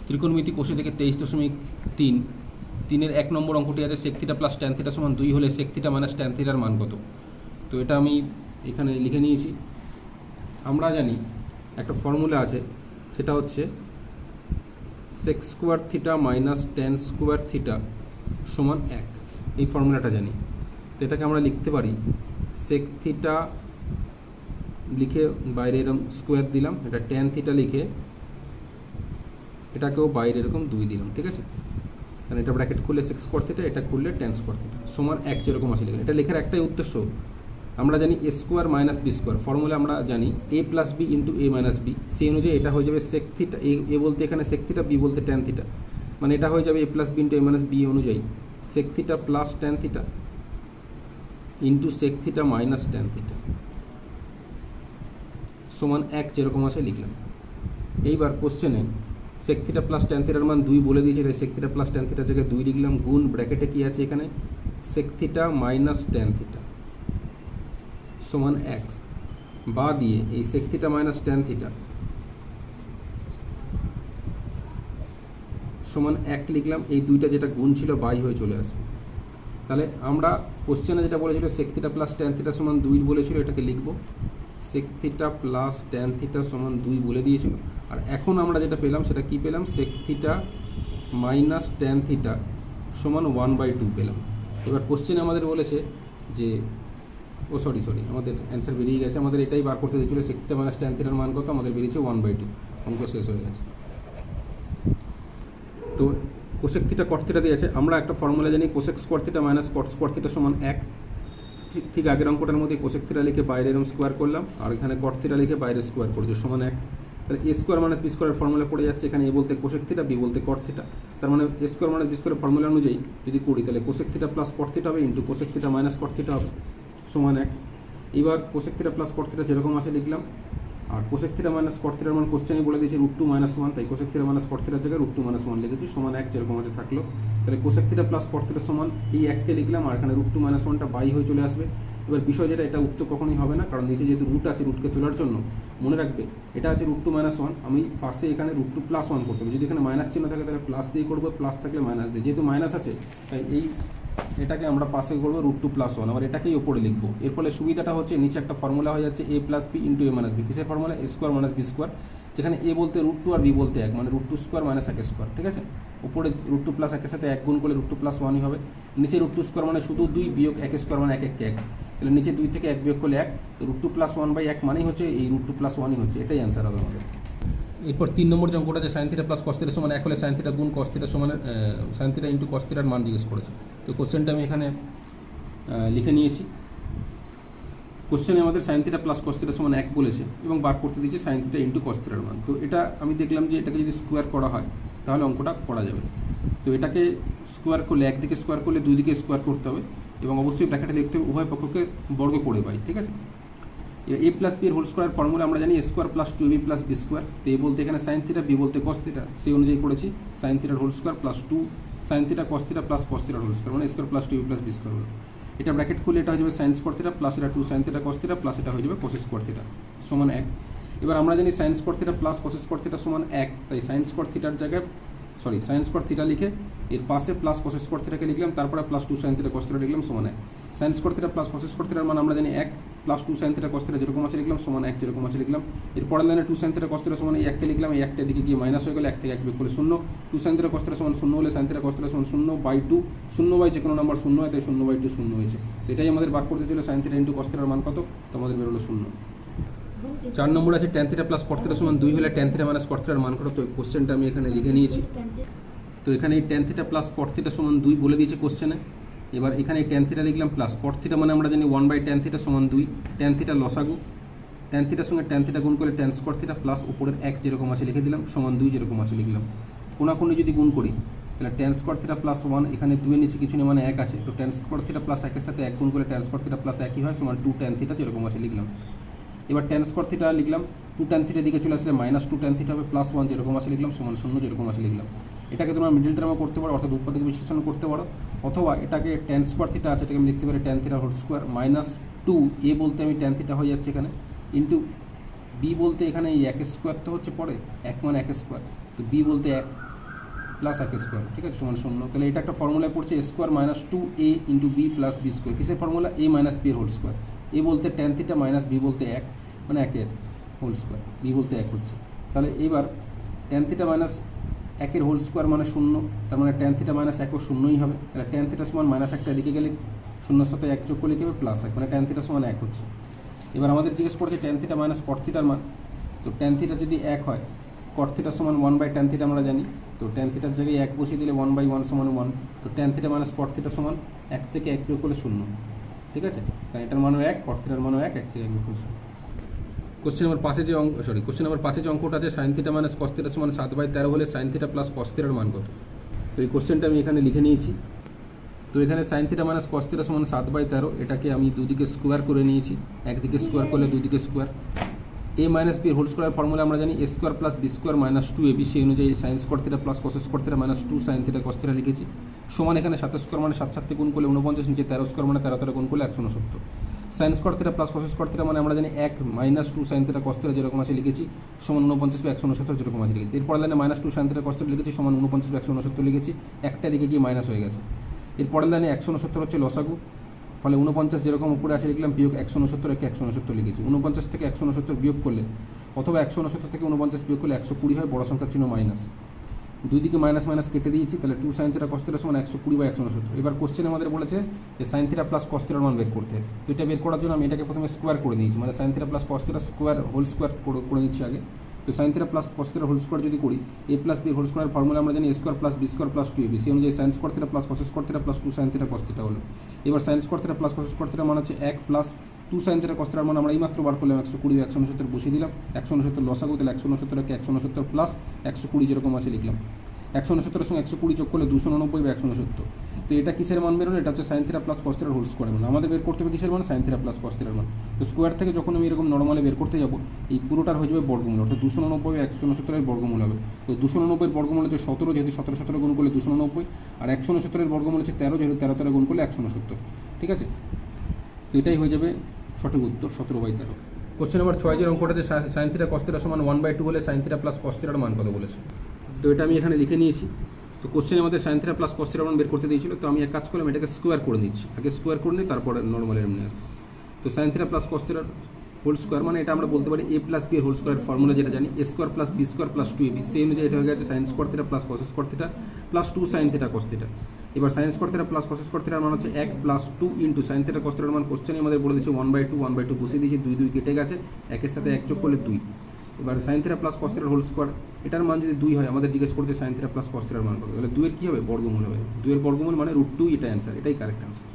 ত্রিকোণমিতি কোষে থেকে 23.3 3-এর 1 নম্বর অঙ্কটি আছে sec θ প্লাস tan θ সমান 2 হলে sec θ মাইনাস tan θ এর মান কত। তো এটা আমি এখানে লিখে নিয়েছি। আমরা জানি একটা ফর্মুলা আছে, সেটা হচ্ছে sec square theta minus tan square theta সমান 1। এই ফর্মুলাটা জানি। তো এটাকে আমরা লিখতে পারি sec থিটা লিখে বাইরে এরকম স্কোয়ার দিলাম, এটা tan থিটা লিখে এটাকেও বাইরে এরকম 2 দিলাম, ঠিক আছে। কারণ এটা ব্র্যাকেট খুললে sec স্কোয়ার থিটা, এটা খুললে tan স্কোয়ার থিটা সমান 1 যেরকম আছে লিখলাম। এটা লেখার একটাই উদ্দেশ্য, আমরা জানি a square minus b square formula আমরা জানি a plus b into a minus b, সেই অনুযায়ী এটা হয়ে যাবে sec থিটা, a বলতে এখানে sec থিটা, b বলতে tan থিটা, মানে এটা হয়ে যাবে a plus b into a minus b অনুযায়ী sec theta plus tan theta into sec theta minus tan theta সমান 1 যেরকম আছে লিখলাম। এইবার কোশ্চেনে sec থিটা প্লাস tan থিটার মান 2 বলে দিয়েছে, তাই sec থিটা প্লাস tan থিটার জায়গায় 2 লিখলাম, গুণ ব্র্যাকেটে কি আছে এখানে sec theta minus tan theta সমান 1, বা দিয়ে এই sec theta minus tan theta সমান 1 লিখলাম। এই দুইটা যেটা গুণ ছিল বাই হয়ে চলে আসবে। তাহলে আমরা কোশ্চেনে যেটা বলেছিল sec theta plus tan theta সমান 2 বলেছিল, এটাকে লিখব sec theta plus tan theta সমান 2 বলে দিয়েছিল। আর এখন আমরা যেটা পেলাম সেটা কি পেলাম, sec theta minus tan theta সমান 1/2 পেলাম। এবার কোশ্চেনে আমাদের বলেছে যে সরি আমাদের অ্যান্সার বেরিয়ে গেছে, আমাদের এটাই বার করতে দিয়েছিল sec থিটা মাইনাস tan থিটার মান কত, আমাদের বেরিয়েছে 1/2। অঙ্ক শেষ হয়ে গেছে। তো কোসেক থিটা কট থিটা দিয়েছে, আমরা একটা ফর্মুলা জানি cosec square theta minus cot square theta সমান 1। ঠিক আগের অঙ্কটার মধ্যে কোসেক থিটা লিখে বাইরে এরকম স্কোয়ার করলাম, আর এখানে কট থিটা লিখে বাইরে স্কোয়ার করেছে সমান 1। তাহলে এ স্কোয়ার মানে বি স্কোয়ারের ফর্মুলা পড়ে যাচ্ছে, এখানে এ বলতে কোসেক থিটা, বি বলতে কট থিটা। তার মানে এ স্কোয়ার মানে বি স্কোয়ারের ফর্মুলা অনুযায়ী যদি করি তাহলে cosec theta plus cot theta হবে into cosec theta minus cot theta হবে সমান 1। এবার cosec theta plus cot theta যেরকম আছে লিখলাম, আর কোসেক থিটা মাইনাস কট থিটার মান কোশ্চেনই বলে দিয়েছে √2 - 1, তাই কোসেক থিটা মাইনাস কট থিটার জায়গায় √2 - 1 লিখেছি সমান 1 যেরকম আছে থাকলো। তাহলে cosec theta plus cot theta সমান এই 1কে লিখলাম, আর এখানে √2 - 1টা বাই হয়ে চলে আসবে। এবার বিষয় যেটা, এটা উত্তর কখনোই হবে না, কারণ নিচে যেহেতু রুট আছে, রুটকে তোলার জন্য মনে রাখবে এটা আছে √2 - 1, আমি পাশে এখানে √2 + 1 করতে হবে। যদি এখানে মাইনাস চিহ্ন থাকে তাহলে প্লাস দিয়ে করবো, প্লাস থাকলে মাইনাস দিয়ে, যেহেতু মাইনাস আছে তাই এটাকে আমরা পাশে করবো √2 + 1, আবার এটাকেই ওপরে লিখবো। এর ফলে সুবিধাটা হচ্ছে নিচে একটা ফর্মুলা হয়ে যাচ্ছে a plus b into a minus b. কিসের formula, a square minus b square, যেখানে a বলতে √2 আর b বলতে 1, মানে √2 স্কোয়ার মাইনাস 1 স্কোয়ার, ঠিক আছে। উপরে √2 + 1 এর সাথে 1 গুণ করলে √2 + 1ই হবে। নিচে √2 স্কোয়ার মানে শুধু 2 বিয়োগ 1 স্কোয়ার মানে 1 1 1, তাহলে নিচে 2 থেকে 1 বিয়োগ করলে 1, তো √2 + 1/1 মানেই হচ্ছে এই √2 + 1ই হচ্ছে, এটাই অ্যান্সার হবে আমাদের। এরপর 3 নম্বর যে অঙ্কটা আছে sin theta plus cos theta সমান 1 হলে sin থিটা গুণ cos থিটা সমান sin থিটা ইন্টু cos থিটার মান জিজ্ঞেস করেছে। তো কোশ্চেনটা আমি এখানে লিখে নিয়েছি। কোশ্চেনে আমাদের sin theta plus cos theta সমান 1 বলেছে এবং বার করতে দিয়েছে sin থিটা ইন্টু cos থিটার মান। তো এটা আমি দেখলাম যে এটাকে যদি স্কোয়ার করা হয় তাহলে অঙ্কটা করা যাবে। তো এটাকে স্কোয়ার করলে, একদিকে স্কোয়ার করলে 2 দিকে স্কোয়ার করতে হবে এবং অবশ্যই ব্র্যাকেটে লিখতে হবে উভয় পক্ষকে বর্গ করে পাই, ঠিক আছে। a প্লাস বি এর হোল স্কোয়ার ফর্মুলা আমরা জানি a square plus 2ab plus B square. তো a বলতে এখানে sin থিটা, b বলতে cos থিটা, সেই অনুযায়ী করেছি sin থিটার whole square plus 2 sin theta cos theta plus cos থিটার হোল স্কোয়ার, মানে square plus 2ab plus B square হলো। এটা ব্র্যাকেট খুলে এটা হয়ে যাবে sin স্কোয়ার থিটা প্লাস এটা 2 sin theta cos theta plus এটা হয়ে যাবে cos স্কোয়ার থিটা সমান 1। এবার আমরা জানি sin square theta plus cos square theta সমান 1, তাই sin স্কোয়ার থিটার জায়গায় sin স্কোয়ার থিটা লিখে এর পাশে প্লাস cos স্কোয়ার থিটাকে লিখলাম, তারপরে plus 2 sin theta cos theta লিখলাম সমান 1। sin square theta plus cos square থিটার মান আমরা জানি 1, plus 2 sin theta cos theta যেরকম আছে লিখলাম সমান 1 যেরকম আছে লিখলাম। এর পরের লাইনে 2 sin থিটা cos থিটা সমান এই 1কে লিখলাম, এই 1টা দিকে গিয়ে মাইনাস হয়ে গেলে 1 থেকে 1 বিয়োগ করলে 0, 2 sin থিটা cos থিটা সমান 0 হলে sin থিটা cos থিটা সমান 0/2, 0 যে কোনো নাম্বার 0 হয় তাই 0/2 0 হয়েছে। তো এটাই আমাদের বার করতে দিল sin থিটা ইন্টু cos থিটার মান কত, তো আমাদের বেরোলো 0। 4 নম্বর আছে tan theta plus cot theta সমান 2 হলে tan থিটা মাইনাস cot থিটার মান কত। তো কোশ্চেনটা আমি এখানে লিখে নিয়েছি। তো এখানে এই tan theta plus cot theta সমান 2 বলে দিয়েছে কোশ্চেনে। এবার এখানে tan থিটা লিখলাম প্লাস cot থিটা মানে আমরা জানি 1/tan থিটা সমান 2, tan থিটা লসাগু, tan থিটার সঙ্গে tan থিটা গুণ করলে tan স্কোয়ার থিটা প্লাস উপরের 1 যেরকম আছে লিখে দিলাম সমান 2 যেরকম আছে লিখলাম। কোনাকুনি যদি গুণ করি তাহলে tan স্কোয়ার থিটা প্লাস 1, এখানে 2 এর নিচে কিছু নেই মানে 1 আছে, তো tan স্কোয়ার থিটা প্লাস 1 এর সাথে 1 গুণ করলে tan স্কোয়ার থিটা প্লাস 1ই হয় সমান 2 tan থিটা যেরকম আছে লিখলাম। এবার tan স্কোয়ার থিটা লিখলাম, 2 tan থিটা দিকে চলে আসলে মাইনাস 2 tan থিটা হবে, প্লাস 1 যেরকম আছে লিখলাম সমান 0 যেরকম আছে লিখলাম। এটাকে তোমরা মিডল টার্মে করতে পারো, অর্থাৎ উৎপাদক বিশ্লেষণ করতে পারো, অথবা এটাকে tan স্কোয়ার থিটা আছে এটাকে আমি লিখতে পারি tan theta whole square minus 2 a বলতে আমি tan থিটা হয়ে যাচ্ছে এখানে, ইন্টু b বলতে এখানে এই 1 স্কোয়ার তো হচ্ছে পরে 1 মানে 1 স্কোয়ার, তো b বলতে 1 প্লাস এক স্কোয়ার, ঠিক আছে, সমান 0। তাহলে এটা একটা ফর্মুলায় পড়ছে a square minus 2a into b plus B square. কিসের ফর্মুলা? এ মাইনাস বি এর হোল স্কোয়ার। এ বলতে ট্যান থিটা মাইনাস বি বলতে 1, মানে 1 হোল স্কোয়ার, বি বলতে 1 হচ্ছে। তাহলে এবার tan theta minus 1 whole square মানে 0, তার মানে ট্যান থিটা মাইনাস 1 0ই হবে। তাহলে ট্যান থিটা সমান মাইনাস 1টা এদিকে গেলে 0-র সাথে 1 যোগ করলে কি হবে? প্লাস 1, মানে ট্যান থিটা সমান 1 হচ্ছে। এবার আমাদের জিজ্ঞেস করছে ট্যান থিটা মাইনাস কট থিটার মান। তো ট্যান থিটা যদি 1 হয়, কট থিটা সমান 1/ট্যান থিটা আমরা জানি। তো ট্যান থিটার জায়গায় 1 বসিয়ে দিলে 1/1 সমান 1। তো tan theta minus cot theta সমান 1 থেকে 1 বিয়োগ করলে 0, ঠিক আছে। কারণ এটার মানও 1, কট থিটার মানও 1, 1 থেকে 1 বিয়োগ করলে 0। কোশ্চেন নাম্বার 5 যে অঙ্কটা আছে sine theta minus cos theta সমান 7/13 হলে সাইন থিটা প্লাস কস থিটার মান কত? তো এই কোশ্চেনটা আমি এখানে লিখে নিয়েছি। তো এখানে sine theta minus cos theta সমান 7/13, এটাকে আমি দুদিকে স্কোয়ার করে নিয়েছি। একদিকে স্কোয়ার করলে দুদিকে square. A minus b whole square formula আমরা জানি এ square plus B square minus 2ab, সেই অনুযায়ী sine square theta plus cos square theta minus 2 sine theta cos theta লিখেছি। সমান এখানে 7 স্কোয়ার মানে 7 7 গুণ করলে 49, নিচে 13 স্কোয়ার মানে 13 গুণ করলে 169। Sign square theta plus cos square theta মানে আমরা জানি 1 minus 2 sine theta cos theta যেরকম আছে লিখেছি সমান 49/169 যেরকম আছে লিখেছি। এরপর লাইনে minus 2 sine theta cos theta লিখেছি সমান 49/169 লিখেছি, একটা দিকে গিয়ে মাইনাস হয়ে গেছে। এরপরের লাইনে 169 হচ্ছে লসাগু, ফলে 49 যেরকম উপরে আসে লিখলাম বিয়োগ 169, একে 169 লিখেছি। 49 থেকে 169 বিয়োগ করলে অথবা 169 থেকে 49 বিয়োগ করলে 120 হয়, বড় সংখ্যার চিহ্ন মাইনাস। দুই দিকে মাইনাস মাইনাস কেটে দিয়েছি, তাহলে 2 সাইন থিটা কস থিটা সমান 120/169। এবার কোশ্চেনে আমাদের বলেছে যে সাইন থিটা প্লাস কস থিটার মান বের করতে। তো এটা বের করার জন্য আমি এটাকে প্রথমে স্কোয়ার করে নিয়েছি, মানে sine theta plus cos theta square whole square করে নিচ্ছি আগে। তো sine theta plus cos theta whole square যদি করি, a plus B whole square formula আমরা জানি এ square plus B square plus 2ab, সেই অনুযায়ী sine square theta plus cos square theta plus 2 sine theta cos theta হলো। এবার sine square theta plus cos square theta মান হচ্ছে 1 plus 2 sine theta cos থিটার মান আমরা এইমাত্র বার করলাম 120/169 বসিয়ে দিলাম। 169 লসাগু, তাহলে 169 কে 169 প্লাস 120 যেরকম আছে লিখলাম। 169 সঙ্গে 120 যোগ করলে 289/169। তো এটা কিসের মান বেরোলো? এটা হচ্ছে সাইন থিটা প্লাস কস থিটার হোল স্কোয়ার মান। আমাদের বের করতে হবে কিসের মান? সাইন থিটা প্লাস কস থিটার মান। তো স্কোয়ার থেকে যখন আমি এরকম নর্মালি বের করতে যাব, এই পুরোটার হয়ে যাবে বর্গমূল, অর্থাৎ 290/169 বর্গমূল হবে। তো 290 বর্গমূল হচ্ছে 17, যেহেতু 17 গুণ করলে 290, আর 169 বর্গমূল হচ্ছে 13, যেহেতু 13 গুণ করলে 169, ঠিক আছে। তো এটাই হয়ে যাবে সঠিক উত্তর, 17/13। কোশ্চেন নাম্বার 6 যে অঙ্কটাতে সাইন থিটা কস থিটা সমান 1/2 হলে সাইন থিটা প্লাস কস থিটার মান কত বলেছে। তো এটা আমি এখানে লিখে নিয়েছি। তো কোশ্চেনে আমাদের সাইন থিটা প্লাস কস থিটার মান বের করতে দিয়েছিল, তো আমি এক কাজ করলাম, এটাকে স্কোয়ার করে নিচ্ছি। আগে স্কোয়ার করে নিই, তারপরে নর্মাল এমনি আসবো। তো সাইন থিটা প্লাস কস থিটার হোল স্কোয়ার মানে এটা আমরা বলতে পারি A plus B whole square formula যেটা জানি এ square plus B square plus 2ab, সেই অনুযায়ী এটা হয়ে গেছে sine square theta plus cos square theta plus 2 sine theta cos theta. এবার sine square theta plus cos square থিটার মান হচ্ছে 1 plus 2 into sine theta cos থিটার মান কোশ্চেনে আমাদের বলে দিয়েছে 1/2 বসিয়ে দিয়েছি, 2 2 কেটে গেছে, 1 সাথে 1 যোগ করলে 2। এবার সাইন থিটা প্লাস কস থিটার হোল স্কোয়ার, এটার মান যদি 2 হয়, আমাদের জিজ্ঞেস করতে সাইন থিটা প্লাস কস থিটার মান কত, তাহলে 2 এর কী হবে? বর্গমূল হবে। 2 এর বর্গমূল মানে √2, এটা অ্যান্সার, এটাই কারেক্ট অ্যান্সার।